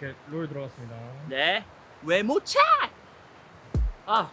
이렇게 롤 들어갔습니다. 네. 외모차! 아,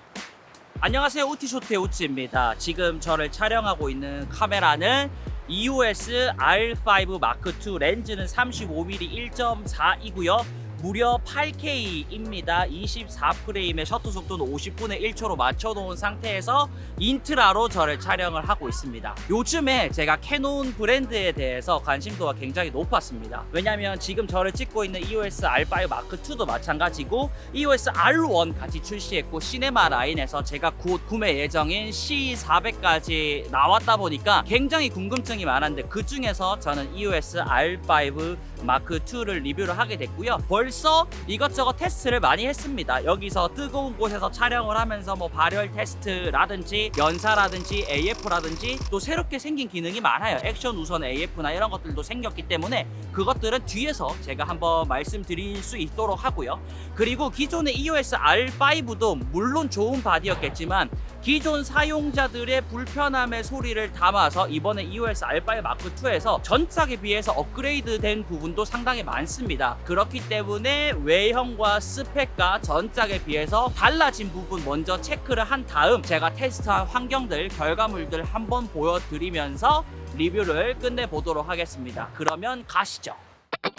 안녕하세요. 우티쇼트의 우찌입니다. 지금 저를 촬영하고 있는 카메라는 EOS R5 Mark II, 렌즈는 35mm 1.4이고요. 무려 8K입니다. 24프레임의 셔터 속도는 50분의 1초로 맞춰놓은 상태에서 인트라로 저를 촬영을 하고 있습니다. 요즘에 제가 캐논 브랜드에 대해서 관심도가 굉장히 높았습니다. 왜냐면 지금 저를 찍고 있는 EOS R5 Mark II도 마찬가지고 EOS R1 같이 출시했고 시네마 라인에서 제가 곧 구매 예정인 C400까지 나왔다 보니까 굉장히 궁금증이 많았는데 그 중에서 저는 EOS R5 Mark II를 리뷰를 하게 됐고요. 벌써 이것저것 테스트를 많이 했습니다. 여기서 뜨거운 곳에서 촬영을 하면서 뭐 발열 테스트라든지 연사라든지 AF라든지 또 새롭게 생긴 기능이 많아요. 액션 우선 AF나 이런 것들도 생겼기 때문에 그것들은 뒤에서 제가 한번 말씀드릴 수 있도록 하고요. 그리고 기존의 EOS R5도 물론 좋은 바디였겠지만 기존 사용자들의 불편함의 소리를 담아서 이번에 EOS R5 Mark II에서 전작에 비해서 업그레이드된 부분도 상당히 많습니다. 그렇기 때문에 외형과 스펙과 전작에 비해서 달라진 부분 먼저 체크를 한 다음 제가 테스트한 환경들, 결과물들 한번 보여드리면서 리뷰를 끝내보도록 하겠습니다. 그러면 가시죠.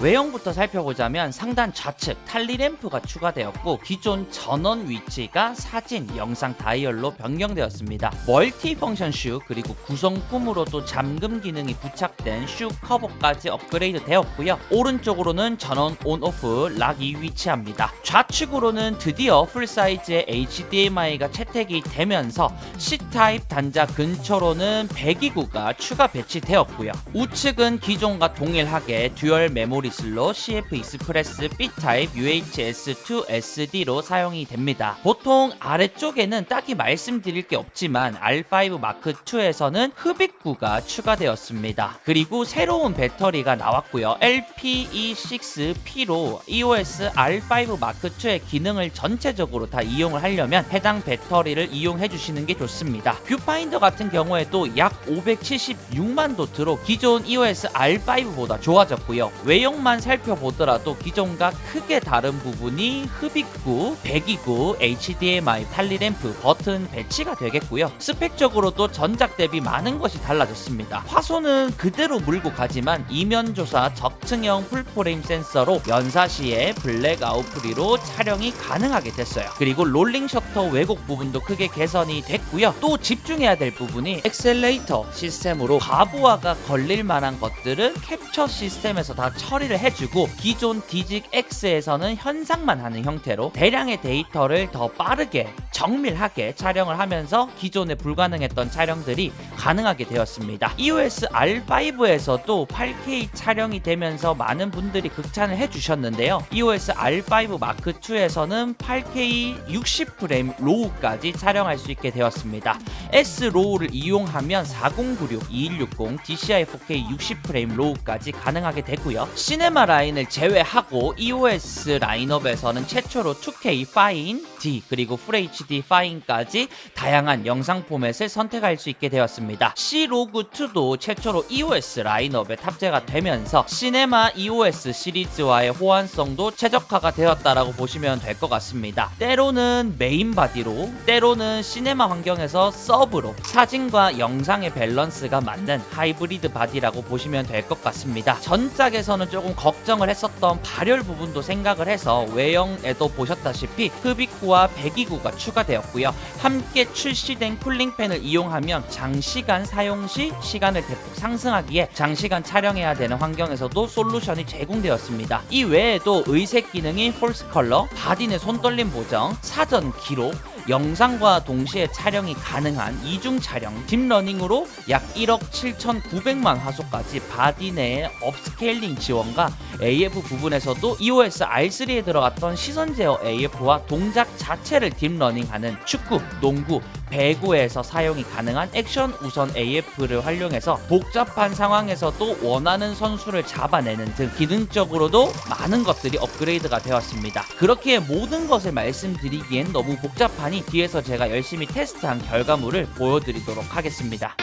외형부터 살펴보자면 상단 좌측 탈리 램프가 추가되었고 기존 전원 위치가 사진, 영상 다이얼로 변경되었습니다. 멀티 펑션 슈 그리고 구성품으로도 잠금 기능이 부착된 슈 커버까지 업그레이드 되었고요. 오른쪽으로는 전원 온오프 락이 위치합니다. 좌측으로는 드디어 풀사이즈의 HDMI가 채택이 되면서 C타입 단자 근처로는 배기구가 추가 배치되었고요. 우측은 기존과 동일하게 듀얼 메모리 슬롯 CF 익스프레스 B타입 UHS-2 SD로 사용이 됩니다. 보통 아래쪽에는 딱히 말씀드릴 게 없지만 R5 Mark II에서는 흡입구가 추가되었습니다. 그리고 새로운 배터리가 나왔고요. LPE6P로 EOS R5 Mark II의 기능을 전체적으로 다 이용을 하려면 해당 배터리를 이용해 주시는 게 좋습니다. 뷰파인더 같은 경우에도 약 576만 도트로 기존 EOS R5보다 좋아졌고요. 외형만 살펴보더라도 기존과 크게 다른 부분이 흡입구, 배기구, HDMI, 탈리램프, 버튼 배치가 되겠고요. 스펙적으로도 전작 대비 많은 것이 달라졌습니다. 화소는 그대로 물고 가지만 이면조사 적층형 풀프레임 센서로 연사 시에 블랙아웃 프리로 촬영이 가능하게 됐어요. 그리고 롤링 셔터 왜곡 부분도 크게 개선이 됐고요. 또 집중해야 될 부분이 엑셀레이터 시스템으로 과부하가 걸릴 만한 것들은 캡처 시스템에서 다 처리를 해주고 기존 디직 X에서는 현상만 하는 형태로 대량의 데이터를 더 빠르게 정밀하게 촬영을 하면서 기존에 불가능했던 촬영들이 가능하게 되었습니다. EOS R5에서도 8K 촬영이 되면서 많은 분들이 극찬을 해주셨는데요. EOS R5 Mark II에서는 8K 60프레임 로우까지 촬영할 수 있게 되었습니다. S 로우를 이용하면 4096, 2160, DCI 4K 60프레임 로우까지 가능하게 되고요. 시네마 라인을 제외하고 EOS 라인업에서는 최초로 2K 파인, D 그리고 FHD 파인까지 다양한 영상 포맷을 선택할 수 있게 되었습니다. C-Log2도 최초로 EOS 라인업에 탑재가 되면서 시네마 EOS 시리즈와의 호환성도 최적화가 되었다라고 보시면 될 것 같습니다. 때로는 메인 바디로, 때로는 시네마 환경에서 서브로 사진과 영상의 밸런스가 맞는 하이브리드 바디라고 보시면 될 것 같습니다. 전작에서는 조금 걱정을 했었던 발열 부분도 생각을 해서 외형에도 보셨다시피 흡입구와 배기구가 추가되었고요. 함께 출시된 쿨링팬을 이용하면 장시간 사용 시 시간을 대폭 상승하기에 장시간 촬영해야 되는 환경에서도 솔루션이 제공되었습니다. 이 외에도 의색 기능인 폴스 컬러, 바디 내 손떨림 보정, 사전 기록, 영상과 동시에 촬영이 가능한 이중 촬영, 딥러닝으로 약 1억 7,900만 화소까지 바디 내의 업스케일링 지원과 AF 부분에서도 EOS R3에 들어갔던 시선 제어 AF와 동작 자체를 딥러닝하는 축구, 농구, 배구에서 사용이 가능한 액션 우선 AF를 활용해서 복잡한 상황에서도 원하는 선수를 잡아내는 등 기능적으로도 많은 것들이 업그레이드가 되었습니다. 그렇게 모든 것을 말씀드리기엔 너무 복잡하니 뒤에서 제가 열심히 테스트한 결과물을 보여드리도록 하겠습니다.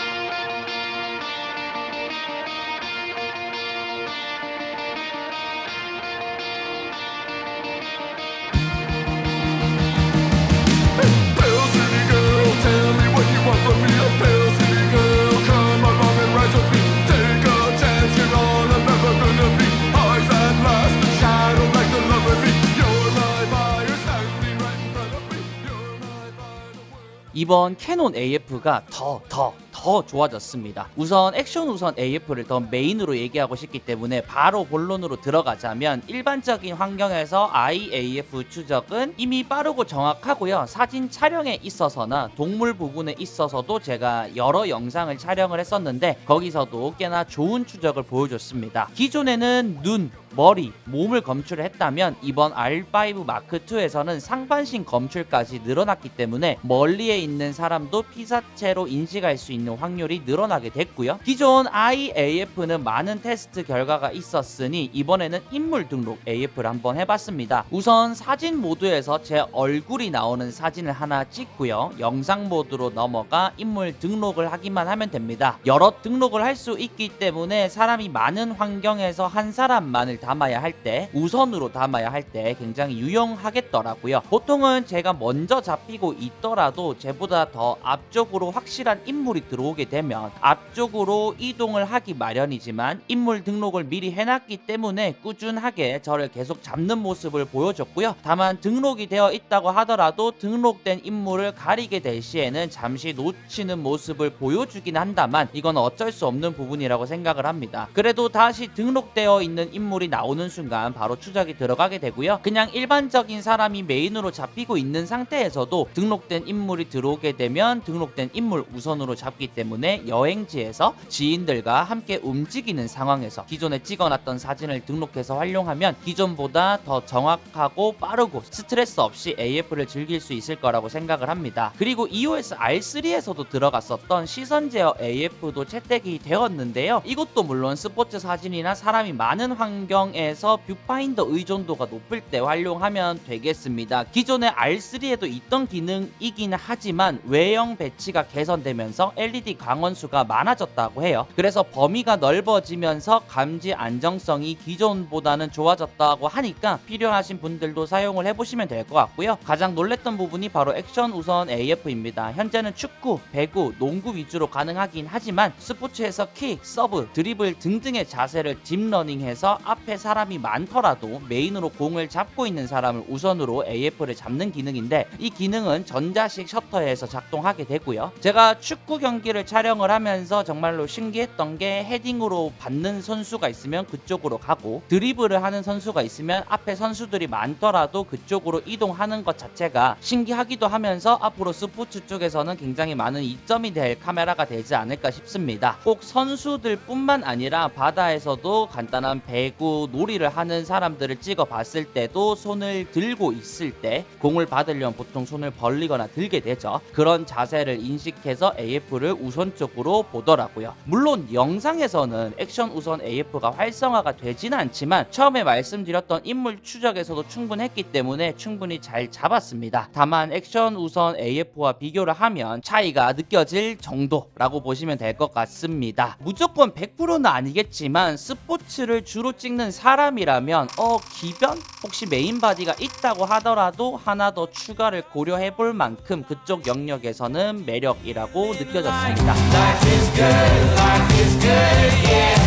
이번 캐논 AF가 더 좋아졌습니다. 우선 액션 우선 AF를 더 메인으로 얘기하고 싶기 때문에 바로 본론으로 들어가자면, 일반적인 환경에서 IAF 추적은 이미 빠르고 정확하고요. 사진 촬영에 있어서나 동물 부분에 있어서도 제가 여러 영상을 촬영을 했었는데 거기서도 꽤나 좋은 추적을 보여줬습니다. 기존에는 눈, 머리, 몸을 검출을 했다면 이번 R5 마크2에서는 상반신 검출까지 늘어났기 때문에 멀리에 있는 사람도 피사체로 인식할 수 있는 확률이 늘어나게 됐고요. 기존 IAF는 많은 테스트 결과가 있었으니 이번에는 인물 등록 AF를 한번 해봤습니다. 우선 사진 모드에서 제 얼굴이 나오는 사진을 하나 찍고요. 영상 모드로 넘어가 인물 등록을 하기만 하면 됩니다. 여러 등록을 할 수 있기 때문에 사람이 많은 환경에서 한 사람만을 담아야 할 때, 우선으로 담아야 할 때 굉장히 유용하겠더라고요. 보통은 제가 먼저 잡히고 있더라도 제보다 더 앞쪽으로 확실한 인물이 들어오게 되면 앞쪽으로 이동을 하기 마련이지만, 인물 등록을 미리 해놨기 때문에 꾸준하게 저를 계속 잡는 모습을 보여줬고요. 다만 등록이 되어 있다고 하더라도 등록된 인물을 가리게 될 시에는 잠시 놓치는 모습을 보여주긴 한다만 이건 어쩔 수 없는 부분이라고 생각을 합니다. 그래도 다시 등록되어 있는 인물이 나오는 순간 바로 추적이 들어가게 되고요. 그냥 일반적인 사람이 메인으로 잡히고 있는 상태에서도 등록된 인물이 들어오게 되면 등록된 인물 우선으로 잡기 때문에 여행지에서 지인들과 함께 움직이는 상황에서 기존에 찍어놨던 사진을 등록해서 활용하면 기존보다 더 정확하고 빠르고 스트레스 없이 AF를 즐길 수 있을 거라고 생각을 합니다. 그리고 EOS R3에서도 들어갔었던 시선 제어 AF도 채택이 되었는데요. 이것도 물론 스포츠 사진이나 사람이 많은 환경에서 뷰파인더 의존도가 높을 때 활용하면 되겠습니다. 기존의 R3에도 있던 기능이긴 하지만 외형 배치가 개선되면서 LED 광원수가 많아졌다고 해요. 그래서 범위가 넓어지면서 감지 안정성이 기존보다는 좋아졌다고 하니까 필요하신 분들도 사용을 해보시면 될 것 같고요. 가장 놀랬던 부분이 바로 액션 우선 AF입니다. 현재는 축구, 배구, 농구 위주로 가능하긴 하지만 스포츠에서 킥, 서브, 드리블 등등의 자세를 딥러닝해서 앞에 사람이 많더라도 메인으로 공을 잡고 있는 사람을 우선으로 AF를 잡는 기능인데, 이 기능은 전자식 셔터에서 작동하게 되고요. 제가 축구 경기를 촬영을 하면서 정말로 신기했던 게, 헤딩으로 받는 선수가 있으면 그쪽으로 가고 드리블을 하는 선수가 있으면 앞에 선수들이 많더라도 그쪽으로 이동하는 것 자체가 신기하기도 하면서 앞으로 스포츠 쪽에서는 굉장히 많은 이점이 될 카메라가 되지 않을까 싶습니다. 꼭 선수들 뿐만 아니라 바다에서도 간단한 배구, 놀이를 하는 사람들을 찍어 봤을 때도 손을 들고 있을 때 공을 받으려면 보통 손을 벌리거나 들게 되죠. 그런 자세를 인식해서 AF를 우선적으로 보더라고요. 물론 영상에서는 액션 우선 AF가 활성화가 되지는 않지만 처음에 말씀드렸던 인물 추적에서도 충분했기 때문에 충분히 잘 잡았습니다. 다만 액션 우선 AF와 비교를 하면 차이가 느껴질 정도라고 보시면 될 것 같습니다. 무조건 100%는 아니겠지만 스포츠를 주로 찍는 사람이라면 기변? 혹시 메인 바디가 있다고 하더라도 하나 더 추가를 고려해 볼 만큼 그쪽 영역에서는 매력이라고 느껴졌습니다. Life is good, life is good, yeah.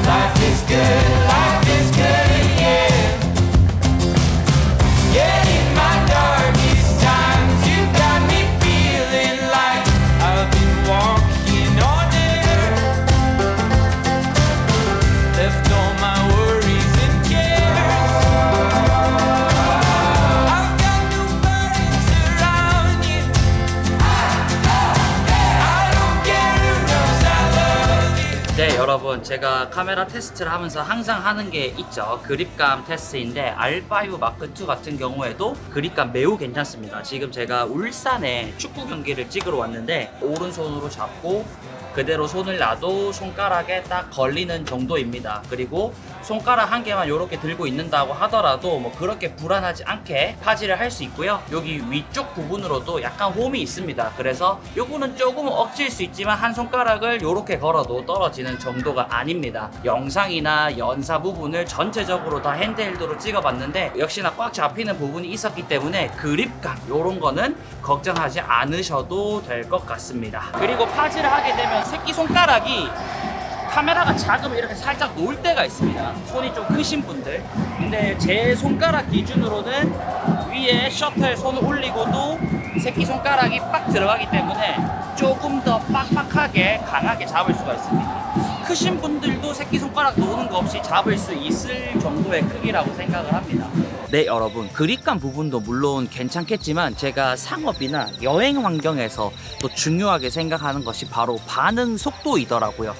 Life is good, life is good, yeah. Yeah, in my darkest times you got me feeling like I've been walking on air. Left all my worries and cares. I've got no burdens around you. I don't care who knows I love you. 네, 여러분, 제가 카메라 테스트를 하면서 항상 하는 게 있죠. 그립감 테스트인데 R5 마크2 같은 경우에도 그립감 매우 괜찮습니다. 지금 제가 울산에 축구 경기를 찍으러 왔는데 오른손으로 잡고 그대로 손을 놔도 손가락에 딱 걸리는 정도입니다. 그리고 손가락 한 개만 이렇게 들고 있는다고 하더라도 뭐 그렇게 불안하지 않게 파지를 할 수 있고요. 여기 위쪽 부분으로도 약간 홈이 있습니다. 그래서 요거는 조금 억지일 수 있지만 한 손가락을 이렇게 걸어도 떨어지는 정도가 아닙니다. 영상이나 연사 부분을 전체적으로 다 핸드헬드로 찍어봤는데 역시나 꽉 잡히는 부분이 있었기 때문에 그립감 요런 거는 걱정하지 않으셔도 될 것 같습니다. 그리고 파지를 하게 되면 새끼손가락이 카메라가 작으면 이렇게 살짝 놓을 때가 있습니다. 손이 좀 크신 분들. 근데 제 손가락 기준으로는 위에 셔터에 손을 올리고도 새끼손가락이 빡 들어가기 때문에 조금 더 빡빡하게 강하게 잡을 수가 있습니다. 크신 분들도 새끼손가락 놓는 거 없이 잡을 수 있을 정도의 크기라고 생각을 합니다. 네, 여러분, 그립감 부분도 물론 괜찮겠지만 제가 상업이나 여행 환경에서 또 중요하게 생각하는 것이 바로 반응 속도이더라고요.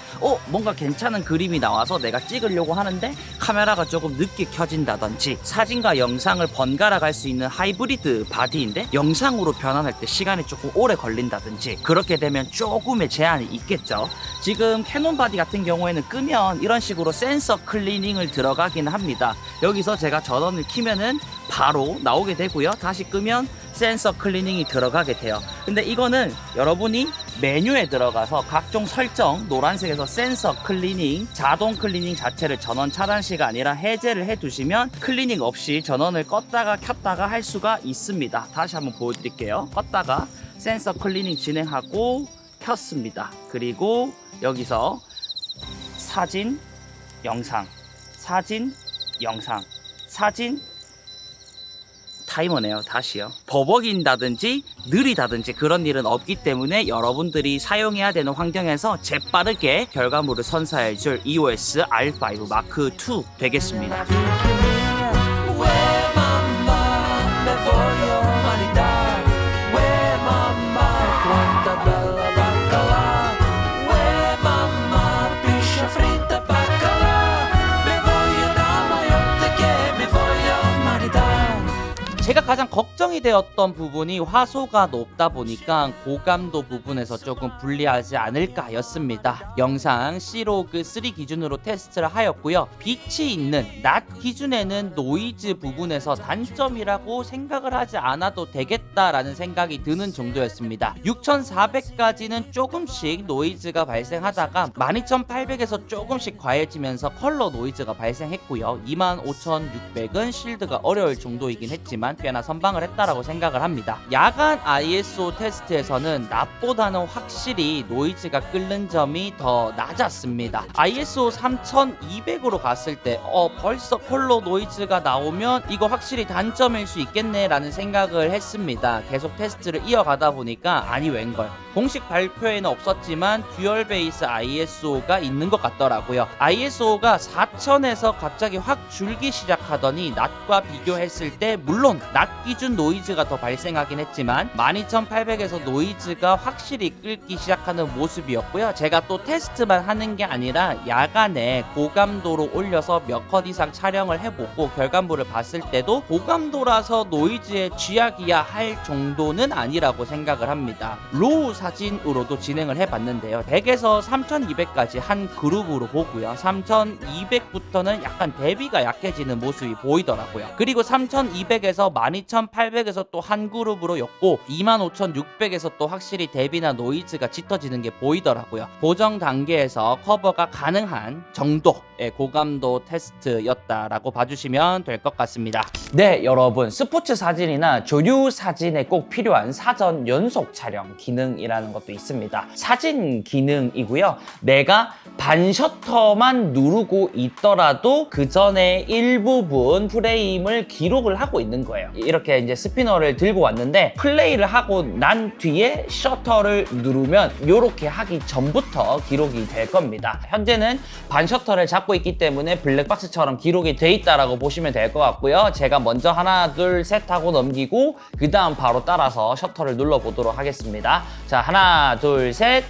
뭔가 괜찮은 그림이 나와서 내가 찍으려고 하는데 카메라가 조금 늦게 켜진다든지, 사진과 영상을 번갈아 갈 수 있는 하이브리드 바디인데 영상으로 변환할 때 시간이 조금 오래 걸린다든지, 그렇게 되면 조금의 제한이 있겠죠. 지금 캐논 바디 같은 경우에는 끄면 이런 식으로 센서 클리닝을 들어가긴 합니다. 여기서 제가 전원을 키면은 바로 나오게 되고요. 다시 끄면 센서 클리닝이 들어가게 돼요. 근데 이거는 여러분이 메뉴에 들어가서 각종 설정, 노란색에서 센서 클리닝, 자동 클리닝 자체를 전원 차단 시가 아니라 해제를 해 두시면 클리닝 없이 전원을 껐다가 켰다가 할 수가 있습니다. 다시 한번 보여드릴게요. 껐다가 센서 클리닝 진행하고 켰습니다. 그리고 여기서 사진, 영상, 사진, 영상, 사진, 타이머네요. 다시요. 버벅인다든지 느리다든지 그런 일은 없기 때문에 여러분들이 사용해야 되는 환경에서 재빠르게 결과물을 선사해줄 EOS R5 Mark II 되겠습니다. 제가 가장 걱정이 되었던 부분이 화소가 높다 보니까 고감도 부분에서 조금 불리하지 않을까 였습니다. 영상 C로그 3 기준으로 테스트를 하였고요. 빛이 있는 낮 기준에는 노이즈 부분에서 단점이라고 생각을 하지 않아도 되겠다라는 생각이 드는 정도였습니다. 6400까지는 조금씩 노이즈가 발생하다가 12800에서 조금씩 과해지면서 컬러 노이즈가 발생했고요. 25600은 실드가 어려울 정도이긴 했지만 꽤나 선방을 했다라고 생각을 합니다. 야간 ISO 테스트에서는 낮보다는 확실히 노이즈가 끓는 점이 더 낮았습니다. ISO 3200으로 갔을 때 벌써 컬러 노이즈가 나오면 이거 확실히 단점일 수 있겠네 라는 생각을 했습니다. 계속 테스트를 이어가다 보니까 아니 웬걸, 공식 발표에는 없었지만 듀얼 베이스 ISO가 있는 것 같더라고요. ISO가 4000에서 갑자기 확 줄기 시작하더니 낮과 비교했을 때 물론 낮 기준 노이즈가 더 발생하긴 했지만 12800에서 노이즈가 확실히 끓기 시작하는 모습이었고요. 제가 또 테스트만 하는 게 아니라 야간에 고감도로 올려서 몇 컷 이상 촬영을 해보고 결과물을 봤을 때도 고감도라서 노이즈에 쥐약이야 할 정도는 아니라고 생각을 합니다. 로우 사진으로도 진행을 해봤는데요. 100에서 3200까지 한 그룹으로 보고요. 3200부터는 약간 대비가 약해지는 모습이 보이더라고요. 그리고 3200에서 12800에서 또 한 그룹으로였고 25600에서 또 확실히 대비나 노이즈가 짙어지는 게 보이더라고요. 보정 단계에서 커버가 가능한 정도의 고감도 테스트였다라고 봐주시면 될 것 같습니다. 네, 여러분, 스포츠 사진이나 조류 사진에 꼭 필요한 사전 연속 촬영 기능이라는 것도 있습니다. 사진 기능이고요. 내가 반셔터만 누르고 있더라도 그 전에 일부분 프레임을 기록을 하고 있는 거예요. 이렇게 이제 스피너를 들고 왔는데 플레이를 하고 난 뒤에 셔터를 누르면 이렇게 하기 전부터 기록이 될 겁니다. 현재는 반셔터를 잡고 있기 때문에 블랙박스처럼 기록이 돼 있다라고 보시면 될 것 같고요. 제가 먼저 하나 둘 셋 하고 넘기고 그 다음 바로 따라서 셔터를 눌러 보도록 하겠습니다. 자, 하나 둘 셋.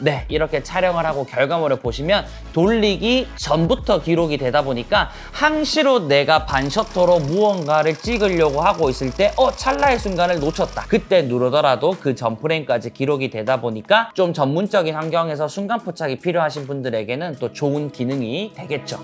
네, 이렇게 촬영을 하고 결과물을 보시면 돌리기 전부터 기록이 되다 보니까 항시로 내가 반셔터로 무언가를 찍으려고 하고 있을 때 찰나의 순간을 놓쳤다, 그때 누르더라도 그 전 프레임까지 기록이 되다 보니까 좀 전문적인 환경에서 순간 포착이 필요하신 분들에게는 또 좋은 기능이 되겠죠.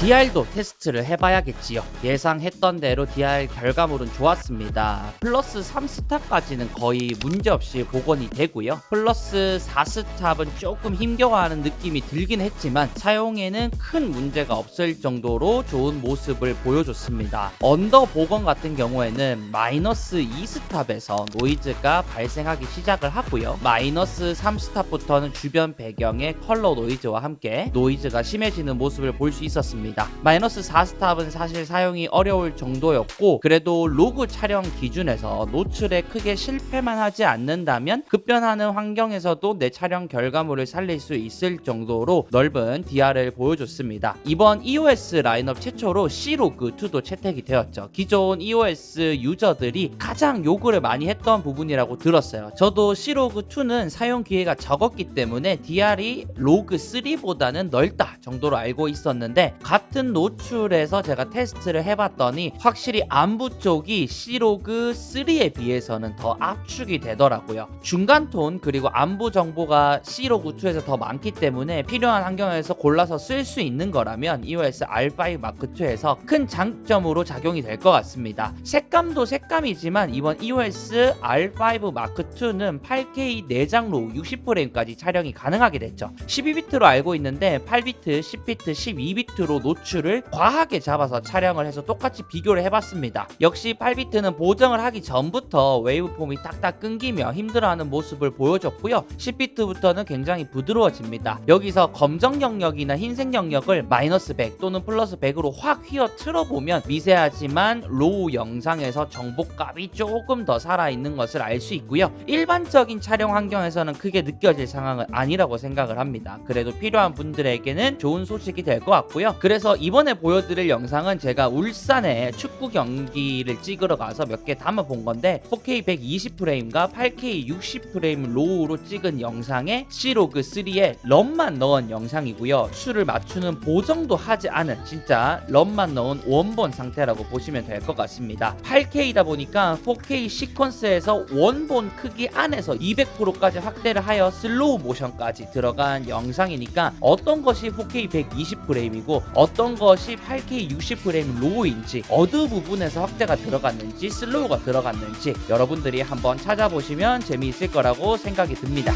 DR도 테스트를 해봐야겠지요. 예상했던 대로 DR 결과물은 좋았습니다. 플러스 3스탑까지는 거의 문제없이 복원이 되고요. 플러스 4스탑은 조금 힘겨워하는 느낌이 들긴 했지만 사용에는 큰 문제가 없을 정도로 좋은 모습을 보여줬습니다. 언더 복원 같은 경우에는 마이너스 2스탑에서 노이즈가 발생하기 시작을 하고요. 마이너스 3스탑부터는 주변 배경의 컬러 노이즈와 함께 노이즈가 심해지는 모습을 볼 수 있었습니다. 마이너스 4스탑은 사실 사용이 어려울 정도였고 그래도 로그 촬영 기준에서 노출에 크게 실패만 하지 않는다면 급변하는 환경에서도 내 촬영 결과물을 살릴 수 있을 정도로 넓은 DR을 보여줬습니다. 이번 EOS 라인업 최초로 C로그2도 채택이 되었죠. 기존 EOS 유저들이 가장 요구를 많이 했던 부분이라고 들었어요. 저도 C로그2는 사용 기회가 적었기 때문에 DR이 로그3보다는 넓다 정도로 알고 있었는데 같은 노출에서 제가 테스트를 해봤더니 확실히 안부 쪽이 C로그3에 비해서는 더 압축이 되더라고요. 중간 톤 그리고 안부 정보가 C로그2에서 더 많기 때문에 필요한 환경에서 골라서 쓸 수 있는 거라면 EOS R5 Mark2에서 큰 장점으로 작용이 될 것 같습니다. 색감도 색감이지만 이번 EOS R5 Mark2는 8K 내장로 60프레임까지 촬영이 가능하게 됐죠. 12비트로 알고 있는데 8비트, 10비트, 12비트로 노출을 과하게 잡아서 촬영을 해서 똑같이 비교를 해봤습니다. 역시 8비트는 보정을 하기 전부터 웨이브폼이 딱딱 끊기며 힘들어하는 모습을 보여줬고요. 10비트부터는 굉장히 부드러워집니다. 여기서 검정 영역이나 흰색 영역을 마이너스 100 또는 플러스 100으로 확 휘어 틀어보면 미세하지만 로우 영상에서 정보값이 조금 더 살아있는 것을 알 수 있고요. 일반적인 촬영 환경에서는 크게 느껴질 상황은 아니라고 생각을 합니다. 그래도 필요한 분들에게는 좋은 소식이 될 것 같고요. 그래서 이번에 보여드릴 영상은 제가 울산에 축구 경기를 찍으러 가서 몇 개 담아본 건데 4K 120프레임과 8K 60프레임 로우로 찍은 영상에 C로그3에 럼만 넣은 영상이고요. 수를 맞추는 보정도 하지 않은 진짜 럼만 넣은 원본 상태라고 보시면 될 것 같습니다. 8K이다 보니까 4K 시퀀스에서 원본 크기 안에서 200%까지 확대를 하여 슬로우 모션까지 들어간 영상이니까 어떤 것이 4K 120프레임이고 어떤 것이 8K 60프레임 로우인지 어느 부분에서 확대가 들어갔는지 슬로우가 들어갔는지 여러분들이 한번 찾아보시면 재미있을 거라고 생각이 듭니다.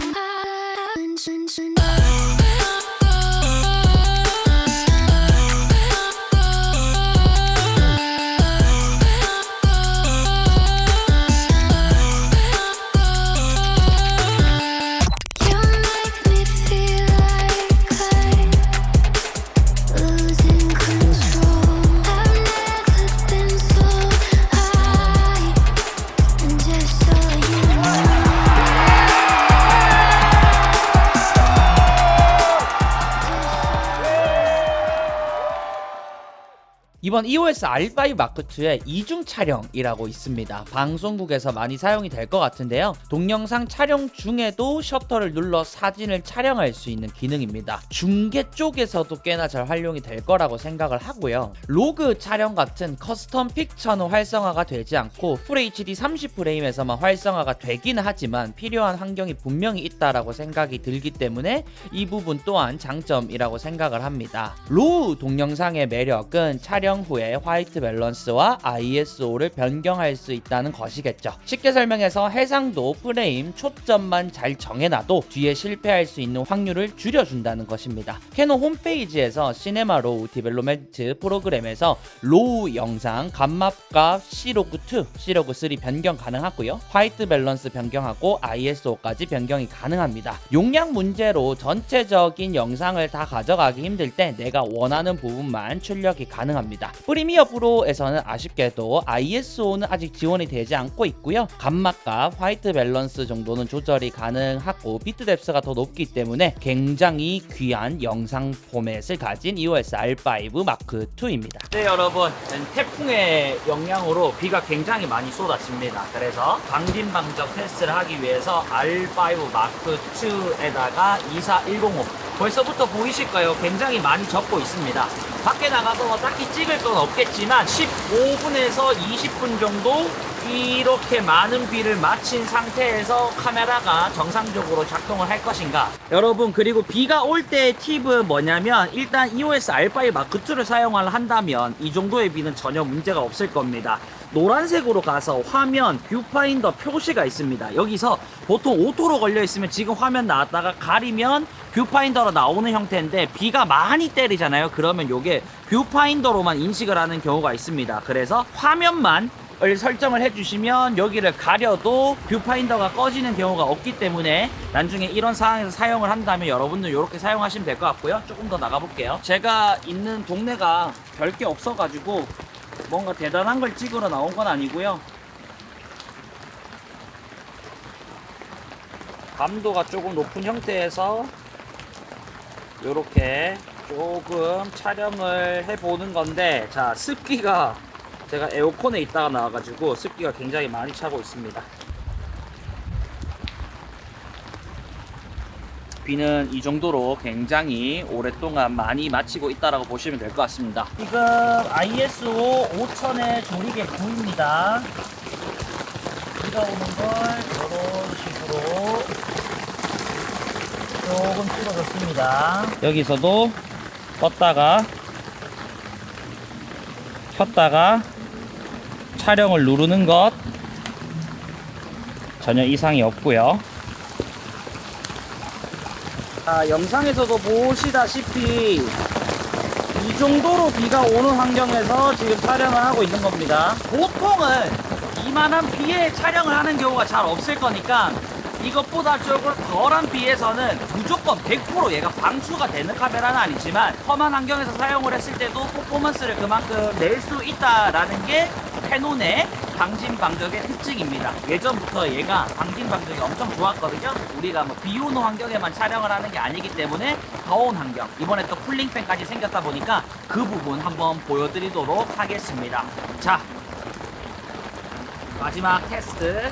이번 EOS R5 Mark2의 이중 촬영이라고 있습니다. 방송국에서 많이 사용이 될 것 같은데요. 동영상 촬영 중에도 셔터를 눌러 사진을 촬영할 수 있는 기능입니다. 중계 쪽에서도 꽤나 잘 활용이 될 거라고 생각을 하고요. 로그 촬영 같은 커스텀 픽처는 활성화가 되지 않고 FHD 30프레임에서만 활성화가 되긴 하지만 필요한 환경이 분명히 있다라고 생각이 들기 때문에 이 부분 또한 장점이라고 생각을 합니다. 로우 동영상의 매력은 촬영 후에 화이트 밸런스와 ISO를 변경할 수 있다는 것이겠죠. 쉽게 설명해서 해상도, 프레임, 초점만 잘 정해놔도 뒤에 실패할 수 있는 확률을 줄여준다는 것입니다. 캐논 홈페이지에서 시네마 로우 디벨롭먼트 프로그램에서 로우 영상 감마값 C로그2, C로그3 변경 가능하고요. 화이트 밸런스 변경하고 ISO까지 변경이 가능합니다. 용량 문제로 전체적인 영상을 다 가져가기 힘들 때 내가 원하는 부분만 출력이 가능합니다. 프리미어 프로에서는 아쉽게도 ISO는 아직 지원이 되지 않고 있고요. 감마값, 화이트 밸런스 정도는 조절이 가능하고 비트 뎁스가 더 높기 때문에 굉장히 귀한 영상 포맷을 가진 EOS R5 Mark2입니다. 네 여러분, 태풍의 영향으로 비가 굉장히 많이 쏟아집니다. 그래서 방진방적 테스트를 하기 위해서 R5 Mark2에다가 24105 벌써부터 보이실 거예요. 굉장히 많이 젖고 있습니다. 밖에 나가서 딱히 찍을 건 없겠지만 15분에서 20분 정도 이렇게 많은 비를 마친 상태에서 카메라가 정상적으로 작동을 할 것인가. 여러분, 그리고 비가 올 때의 팁은 뭐냐면, 일단 EOS R5 마크2를 사용을 한다면 이 정도의 비는 전혀 문제가 없을 겁니다. 노란색으로 가서 화면 뷰파인더 표시가 있습니다. 여기서 보통 오토로 걸려 있으면 지금 화면 나왔다가 가리면 뷰파인더로 나오는 형태인데, 비가 많이 때리잖아요. 그러면 요게 뷰파인더로만 인식을 하는 경우가 있습니다. 그래서 화면만 설정을 해주시면 여기를 가려도 뷰파인더가 꺼지는 경우가 없기 때문에 나중에 이런 상황에서 사용을 한다면 여러분들 이렇게 사용하시면 될 것 같고요. 조금 더 나가볼게요. 제가 있는 동네가 별게 없어가지고 뭔가 대단한 걸 찍으러 나온 건 아니고요. 감도가 조금 높은 형태에서 이렇게 조금 촬영을 해보는 건데, 자, 습기가 제가 에어컨에 있다가 나와가지고 습기가 굉장히 많이 차고 있습니다. 비는 이 정도로 굉장히 오랫동안 많이 마치고 있다라고 보시면 될 것 같습니다. 지금 ISO 5000의 조리개 9입니다. 비가 오는 걸 이런 식으로 조금 줄어졌습니다. 여기서도 껐다가 켰다가 촬영을 누르는 것 전혀 이상이 없고요. 자, 영상에서도 보시다시피 이 정도로 비가 오는 환경에서 지금 촬영을 하고 있는 겁니다. 보통은 이만한 비에 촬영을 하는 경우가 잘 없을 거니까 이것보다 조금 덜한 비에서는 무조건 100% 얘가 방수가 되는 카메라는 아니지만 험한 환경에서 사용을 했을 때도 퍼포먼스를 그만큼 낼 수 있다라는 게 캐논의 방진방적의 특징입니다. 예전부터 얘가 방진방적이 엄청 좋았거든요. 우리가 뭐 비 오는 환경에만 촬영을 하는 게 아니기 때문에 더운 환경, 이번에 또 쿨링팬까지 생겼다 보니까 그 부분 한번 보여드리도록 하겠습니다. 자, 마지막 테스트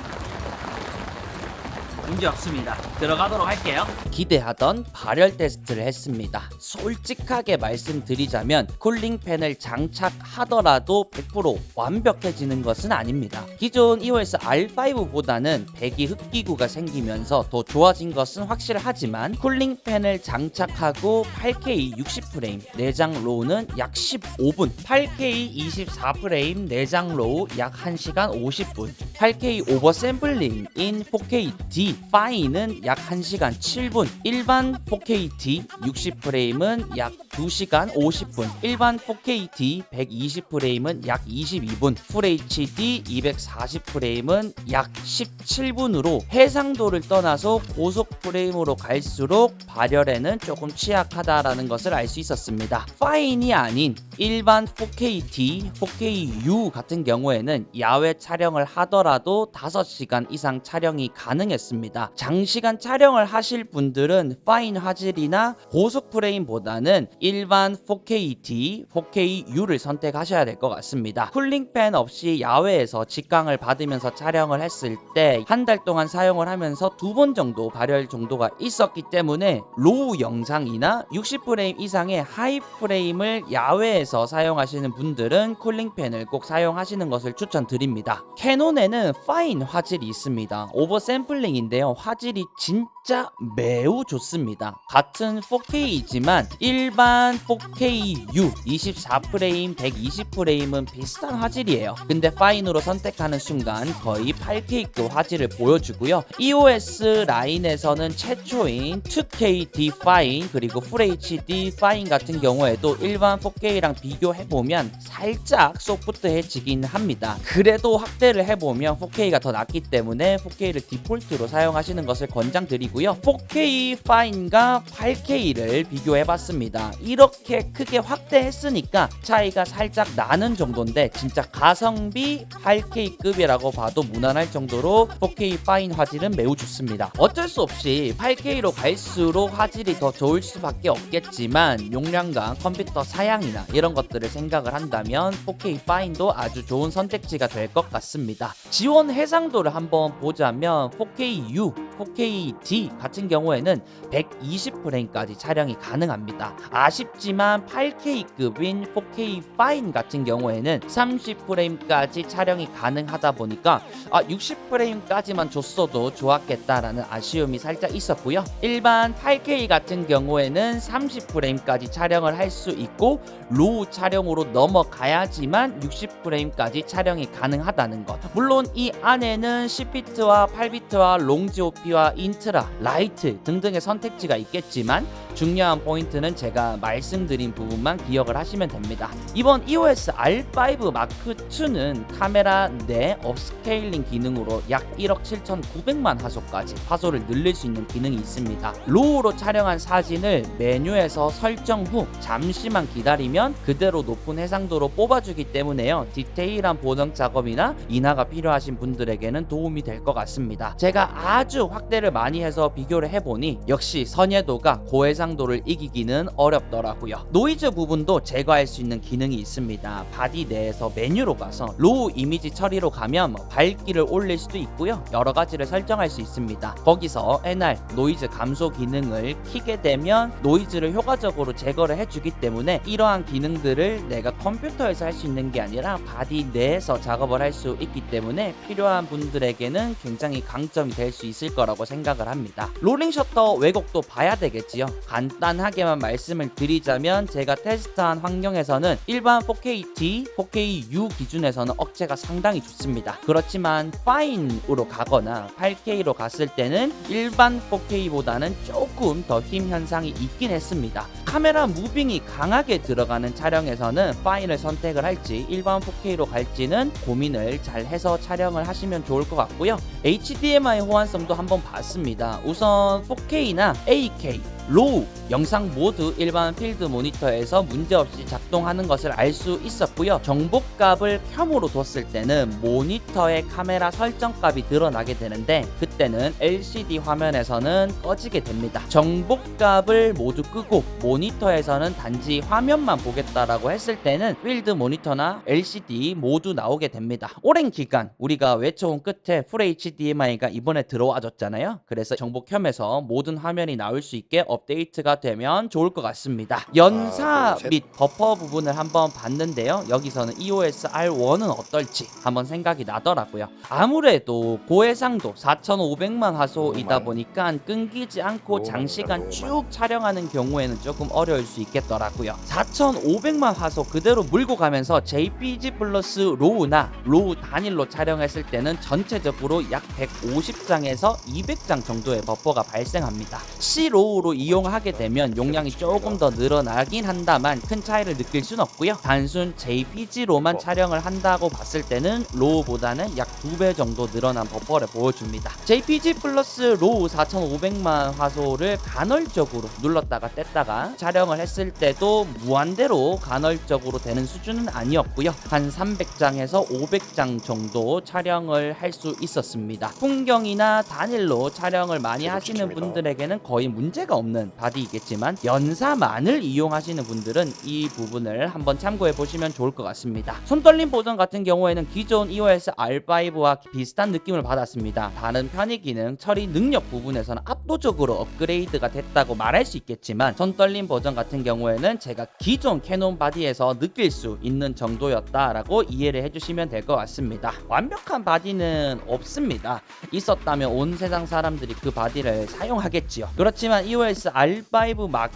문제 없습니다. 들어가도록 할게요. 기대하던 발열 테스트를 했습니다. 솔직하게 말씀드리자면 쿨링팬을 장착하더라도 100% 완벽해지는 것은 아닙니다. 기존 EOS R5보다는 배기 흡기구가 생기면서 더 좋아진 것은 확실하지만 쿨링팬을 장착하고 8K 60프레임 내장 로우는 약 15분, 8K 24프레임 내장 로우 약 1시간 50분, 8K 오버샘플링인 4KD 파인은 약 1시간 7분, 일반 4KD 60프레임은 약 2시간 50분, 일반 4KD 120프레임은 약 22분, FHD 240프레임은 약 17분으로 해상도를 떠나서 고속 프레임으로 갈수록 발열에는 조금 취약하다라는 것을 알 수 있었습니다. 파인이 아닌 일반 4KD, 4KU 같은 경우에는 야외 촬영을 하더라도 5시간 이상 촬영이 가능했습니다. 장시간 촬영을 하실 분들은 파인 화질이나 고속 프레임보다는 일반 4KD, 4KU를 선택하셔야 될 것 같습니다. 쿨링팬 없이 야외에서 직광을 받으면서 촬영을 했을 때 한 달 동안 사용을 하면서 2번 정도 발열 정도가 있었기 때문에 로우 영상이나 60프레임 이상의 하이 프레임을 야외에서 사용하시는 분들은 쿨링팬을 꼭 사용하시는 것을 추천드립니다. 캐논에는 파인 화질이 있습니다. 오버샘플링인데요, 화질이 진짜 매우 좋습니다. 같은 4K이지만 일반 4KU 24프레임, 120프레임은 비슷한 화질이에요. 근데 파인으로 선택하는 순간 거의 8K급 화질을 보여주고요. EOS 라인에서는 최초인 2KD 파인 그리고 FHD 파인 같은 경우에도 일반 4K랑 비교해보면 살짝 소프트해지긴 합니다. 그래도 확대를 해보면 4K가 더 낫기 때문에 4K를 디폴트로 사용하시는 것을 권장드리고요. 4K 파인과 8K를 비교해봤습니다. 이렇게 크게 확대했으니까 차이가 살짝 나는 정도인데 진짜 가성비 8K급이라고 봐도 무난할 정도로 4K 파인 화질은 매우 좋습니다. 어쩔 수 없이 8K로 갈수록 화질이 더 좋을 수밖에 없겠지만 용량과 컴퓨터 사양이나 이런 것들을 생각을 한다면 4K 파인도 아주 좋은 선택지가 될 것 같습니다. 지원 해상도를 한번 보자면 4KU, 4K-D 같은 경우에는 120프레임까지 촬영이 가능합니다. 아쉽지만 8K급인 4K 파인 같은 경우에는 30프레임까지 촬영이 가능하다 보니까 60프레임까지만 줬어도 좋았겠다라는 아쉬움이 살짝 있었고요. 일반 8K 같은 경우에는 30프레임까지 촬영을 할 수 있고 로우 촬영으로 넘어가야지만 60프레임까지 촬영이 가능하다는 것. 물론 이 안에는 10비트와 8비트와 롱지오피와 인트라, 라이트 등등의 선택지가 있겠지만 중요한 포인트는 제가 말씀드린 부분만 기억을 하시면 됩니다. 이번 EOS R5 Mark II는 카메라 내 업스케일링 기능으로 약 1억 7,900만 화소까지 화소를 늘릴 수 있는 기능이 있습니다. 로우로 촬영한 사진을 메뉴에서 설정 후 잠시만 기다리면 그대로 높은 해상도로 뽑아주기 때문에요. 디테일한 보정 작업이나 인화가 필요하신 분들에게는 도움이 될 것 같습니다. 제가 아주 확대를 많이 해서 비교를 해보니 역시 선예도가 고해상도를 이기기는 어렵더라고요. 노이즈 부분도 제거할 수 있는 기능이 있습니다. 바디 내에서 메뉴로 가서 로우 이미지 처리로 가면 밝기를 올릴 수도 있고요. 여러 가지를 설정할 수 있습니다. 거기서 NR 노이즈 감소 기능을 키게 되면 노이즈를 효과적으로 제거를 해주기 때문에 이러한 기능들을 내가 컴퓨터에서 할 수 있는 게 아니라 바디 내에서 작업을 할 수 있기 때문에 필요한 분들에게는 굉장히 강점이 될 수 있을 거라고 생각을 합니다. 롤링 셔터 왜곡도 봐야 되겠지요. 간단하게만 말씀을 드리자면 제가 테스트한 환경에서는 일반 4K-D, 4K-U 기준에서는 억제가 상당히 좋습니다. 그렇지만 파인으로 가거나 8K로 갔을 때는 일반 4K보다는 조금 더 힘 현상이 있긴 했습니다. 카메라 무빙이 강하게 들어가는 촬영에서는 파인을 선택을 할지 일반 4K로 갈지는 고민을 잘 해서 촬영을 하시면 좋을 것 같고요. HDMI 호환성도 한번 봤습니다. 우선 4K나 8K 로우 영상 모두 일반 필드 모니터에서 문제없이 작동하는 것을 알 수 있었고요. 정보값을 켬으로 뒀을 때는 모니터의 카메라 설정값이 드러나게 되는데 그때는 LCD 화면에서는 꺼지게 됩니다. 정보값을 모두 끄고 모니터에서는 단지 화면만 보겠다라고 했을 때는 필드 모니터나 LCD 모두 나오게 됩니다. 오랜 기간 우리가 외쳐온 끝에 FHDMI가 이번에 들어와줬잖아요. 그래서 정보켬에서 모든 화면이 나올 수 있게 업데이트가 되면 좋을 것 같습니다. 연사 및 버퍼 부분을 한번 봤는데요. 여기서는 EOS R1은 어떨지 한번 생각이 나더라고요. 아무래도 고해상도 4,500만 화소이다 보니까 끊기지 않고 장시간 쭉 촬영하는 경우에는 조금 어려울 수 있겠더라고요. 4,500만 화소 그대로 물고 가면서 JPG 플러스 로우나 로우 단일로 촬영했을 때는 전체적으로 약 150장에서 200장 정도의 버퍼가 발생합니다. C 로우로 이용하게 되면 용량이 조금 더 늘어나긴 한다만 큰 차이를 느낄 순 없고요. 단순 JPG로만 촬영을 한다고 봤을 때는 로우보다는 약 2배 정도 늘어난 버퍼를 보여줍니다. JPG 플러스 로우 4,500만 화소를 간헐적으로 눌렀다가 뗐다가 촬영을 했을 때도 무한대로 간헐적으로 되는 수준은 아니었고요. 한 300장에서 500장 정도 촬영을 할 수 있었습니다. 풍경이나 단일로 촬영을 많이 하시는 분들에게는 거의 문제가 없는 바디이겠지만 연사만을 이용하시는 분들은 이 부분을 한번 참고해 보시면 좋을 것 같습니다. 손떨림 보정 같은 경우에는 기존 EOS R5와 비슷한 느낌을 받았습니다. 다른 편의 기능, 처리 능력 부분에서는 압도적으로 업그레이드가 됐다고 말할 수 있겠지만 손떨림 버전 같은 경우에는 제가 기존 캐논 바디에서 느낄 수 있는 정도였다라고 이해를 해주시면 될 것 같습니다. 완벽한 바디는 없습니다. 있었다면 온 세상 사람들이 그 바디를 사용하겠지요. 그렇지만 EOS R5 Mark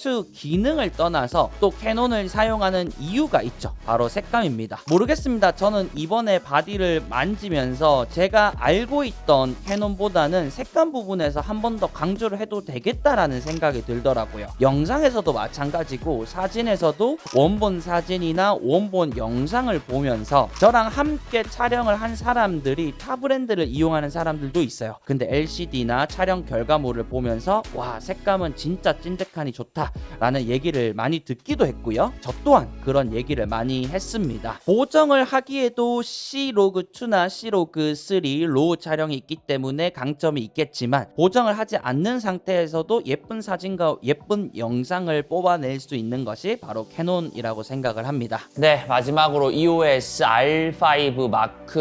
II 기능을 떠나서 또 캐논을 사용하는 이유가 있죠. 바로 색감입니다. 모르겠습니다. 저는 이번에 바디를 만지면서 제가 알고 있던 캐논보다는 색감 부분에서 한 번 더 강조를 해도 되겠다라는 생각이 들더라고요. 영상에서도 마찬가지고 사진에서도 원본 사진이나 원본 영상을 보면서 저랑 함께 촬영을 한 사람들이 타 브랜드를 이용하는 사람들도 있어요. 근데 LCD나 촬영 결과물을 보면서 와 색감은 진짜 찐득하니 좋다 라는 얘기를 많이 듣기도 했고요. 저 또한 그런 얘기를 많이 했습니다. 보정을 하기에도 Clog2나 Clog3 로우 촬영이 있기 때문에 강점이 있겠지만 보정을 하지 않는 상태 상태에서도 예쁜 사진과 예쁜 영상을 뽑아낼 수 있는 것이 바로 캐논이라고 생각을 합니다. 네, 마지막으로 EOS R5 Mark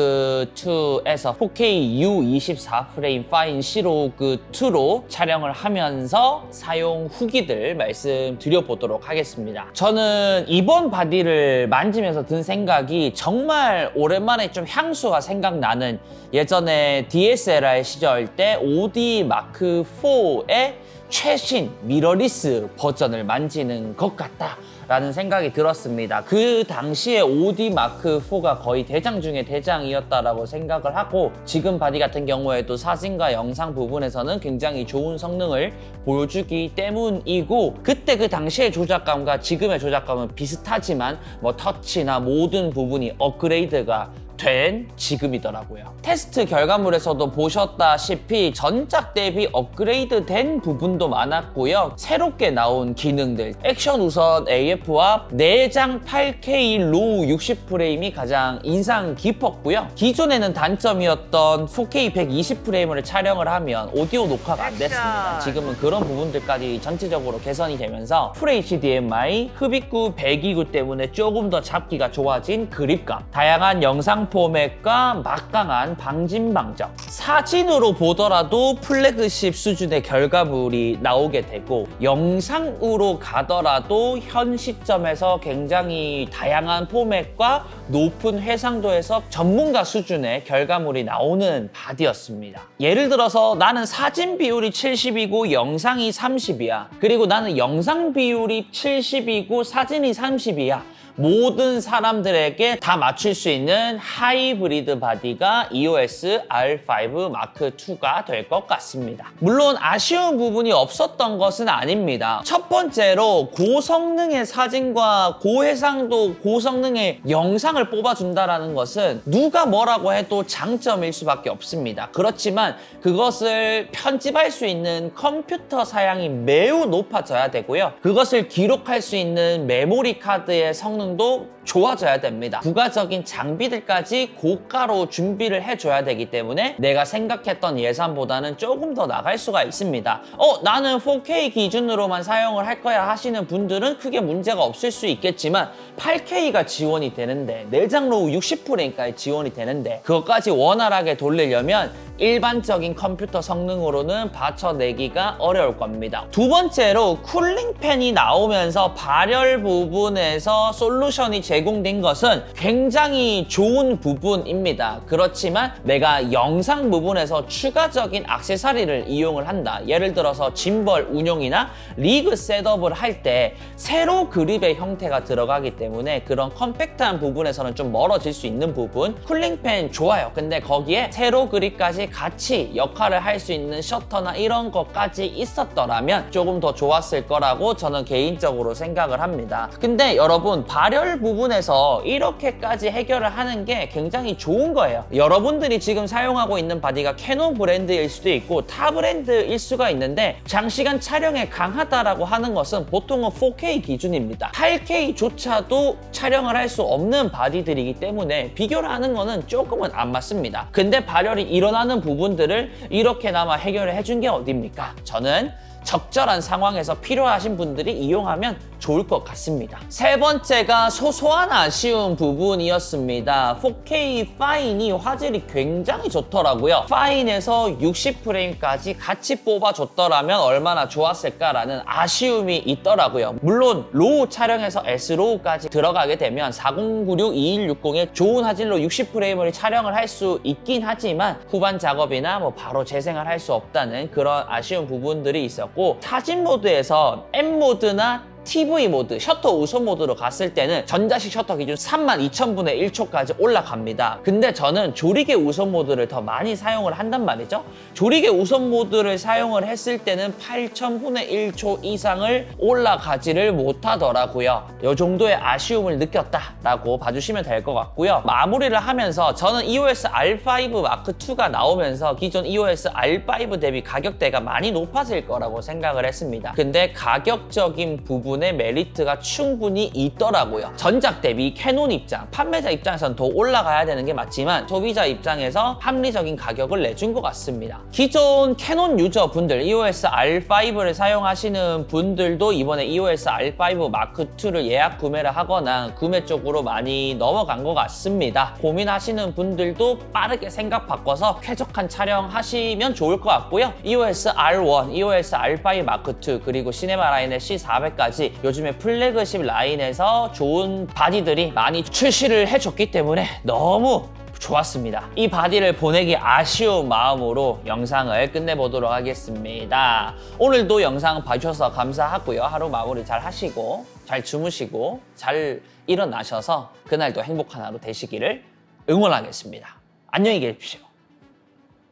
II에서 4K U24 프레임 파인 시로그 2로 촬영을 하면서 사용 후기들 말씀드려 보도록 하겠습니다. 저는 이번 바디를 만지면서 든 생각이 정말 오랜만에 좀 향수가 생각나는, 예전에 DSLR 시절 때 OD 마크 4의 최신 미러리스 버전을 만지는 것 같다 라는 생각이 들었습니다. 그 당시에 OD 마크 4가 거의 대장 중에 대장이었다라고 생각을 하고, 지금 바디 같은 경우에도 사진과 영상 부분에서는 굉장히 좋은 성능을 보여주기 때문이고, 그때 그 당시의 조작감과 지금의 조작감은 비슷하지만 뭐 터치나 모든 부분이 업그레이드가 된 지금이더라고요. 테스트 결과물에서도 보셨다시피 전작 대비 업그레이드 된 부분도 많았고요. 새롭게 나온 기능들, 액션 우선 AF와 내장 8K 로우 60프레임이 가장 인상 깊었고요. 기존에는 단점이었던 4K 120프레임을 촬영을 하면 오디오 녹화가 안 됐습니다. 지금은 그런 부분들까지 전체적으로 개선이 되면서 FHDMI, 흡입구, 배기구 때문에 조금 더 잡기가 좋아진 그립감, 다양한 영상 포맷과 막강한 방진방적, 사진으로 보더라도 플래그십 수준의 결과물이 나오게 되고, 영상으로 가더라도 현 시점에서 굉장히 다양한 포맷과 높은 해상도에서 전문가 수준의 결과물이 나오는 바디였습니다. 예를 들어서 나는 사진 비율이 70이고 영상이 30이야. 그리고 나는 영상 비율이 70이고 사진이 30이야. 모든 사람들에게 다 맞출 수 있는 하이브리드 바디가 EOS R5 Mark II가 될 것 같습니다. 물론 아쉬운 부분이 없었던 것은 아닙니다. 첫 번째로 고성능의 사진과 고해상도, 고성능의 영상을 뽑아준다는 것은 누가 뭐라고 해도 장점일 수밖에 없습니다. 그렇지만 그것을 편집할 수 있는 컴퓨터 사양이 매우 높아져야 되고요. 그것을 기록할 수 있는 메모리 카드의 성능 도 좋아져야 됩니다. 부가적인 장비들까지 고가로 준비를 해줘야 되기 때문에 내가 생각했던 예산보다는 조금 더 나갈 수가 있습니다. 나는 4K 기준으로만 사용을 할 거야 하시는 분들은 크게 문제가 없을 수 있겠지만 8K가 지원이 되는데, 내장 로우 60프레임까지 지원이 되는데, 그것까지 원활하게 돌리려면 일반적인 컴퓨터 성능으로는 받쳐내기가 어려울 겁니다. 두 번째로 쿨링팬이 나오면서 발열 부분에서 솔루션이 제공된 것은 굉장히 좋은 부분입니다. 그렇지만 내가 영상 부분에서 추가적인 액세서리를 이용을 한다. 예를 들어서 짐벌 운용이나 리그 셋업을 할 때 세로 그립의 형태가 들어가기 때문에 그런 컴팩트한 부분에서는 좀 멀어질 수 있는 부분, 쿨링팬 좋아요. 근데 거기에 세로 그립까지 같이 역할을 할 수 있는 셔터나 이런 것까지 있었더라면 조금 더 좋았을 거라고 저는 개인적으로 생각을 합니다. 근데 여러분, 발열 부분에서 이렇게까지 해결을 하는 게 굉장히 좋은 거예요. 여러분들이 지금 사용하고 있는 바디가 캐논 브랜드일 수도 있고 타 브랜드일 수가 있는데, 장시간 촬영에 강하다라고 하는 것은 보통은 4K 기준입니다. 8K조차도 촬영을 할 수 없는 바디들이기 때문에 비교를 하는 거는 조금은 안 맞습니다. 근데 발열이 일어나는 부분들을 이렇게나마 해결을 해준 게 어딥니까? 저는 적절한 상황에서 필요하신 분들이 이용하면 좋을 것 같습니다. 세 번째가 소소한 아쉬운 부분이었습니다. 4K 파인이 화질이 굉장히 좋더라고요. 파인에서 60프레임까지 같이 뽑아줬더라면 얼마나 좋았을까라는 아쉬움이 있더라고요. 물론 로우 촬영에서 S로우까지 들어가게 되면 4096-2160의 좋은 화질로 60프레임을 촬영을 할 수 있긴 하지만 후반 작업이나 뭐 바로 재생을 할 수 없다는 그런 아쉬운 부분들이 있었고, 사진 모드에서 M 모드나 TV 모드, 셔터 우선 모드로 갔을 때는 전자식 셔터 기준 32,000분의 1초까지 올라갑니다. 근데 저는 조리개 우선 모드를 더 많이 사용을 한단 말이죠. 조리개 우선 모드를 사용을 했을 때는 8,000분의 1초 이상을 올라가지를 못하더라고요. 이 정도의 아쉬움을 느꼈다라고 봐주시면 될 것 같고요. 마무리를 하면서 저는 EOS R5 Mark II가 나오면서 기존 EOS R5 대비 가격대가 많이 높아질 거라고 생각을 했습니다. 근데 가격적인 부분 부분에 메리트가 충분히 있더라고요. 전작 대비 캐논 입장, 판매자 입장에서는 더 올라가야 되는 게 맞지만 소비자 입장에서 합리적인 가격을 내준 것 같습니다. 기존 캐논 유저분들, EOS R5를 사용하시는 분들도 이번에 EOS R5 마크2를 예약 구매를 하거나 구매 쪽으로 많이 넘어간 것 같습니다. 고민하시는 분들도 빠르게 생각 바꿔서 쾌적한 촬영 하시면 좋을 것 같고요. EOS R1, EOS R5 마크2 그리고 시네마 라인의 C400까지 요즘에 플래그십 라인에서 좋은 바디들이 많이 출시를 해줬기 때문에 너무 좋았습니다. 이 바디를 보내기 아쉬운 마음으로 영상을 끝내보도록 하겠습니다. 오늘도 영상 봐주셔서 감사하고요. 하루 마무리 잘 하시고 잘 주무시고 잘 일어나셔서 그날도 행복한 하루 되시기를 응원하겠습니다. 안녕히 계십시오.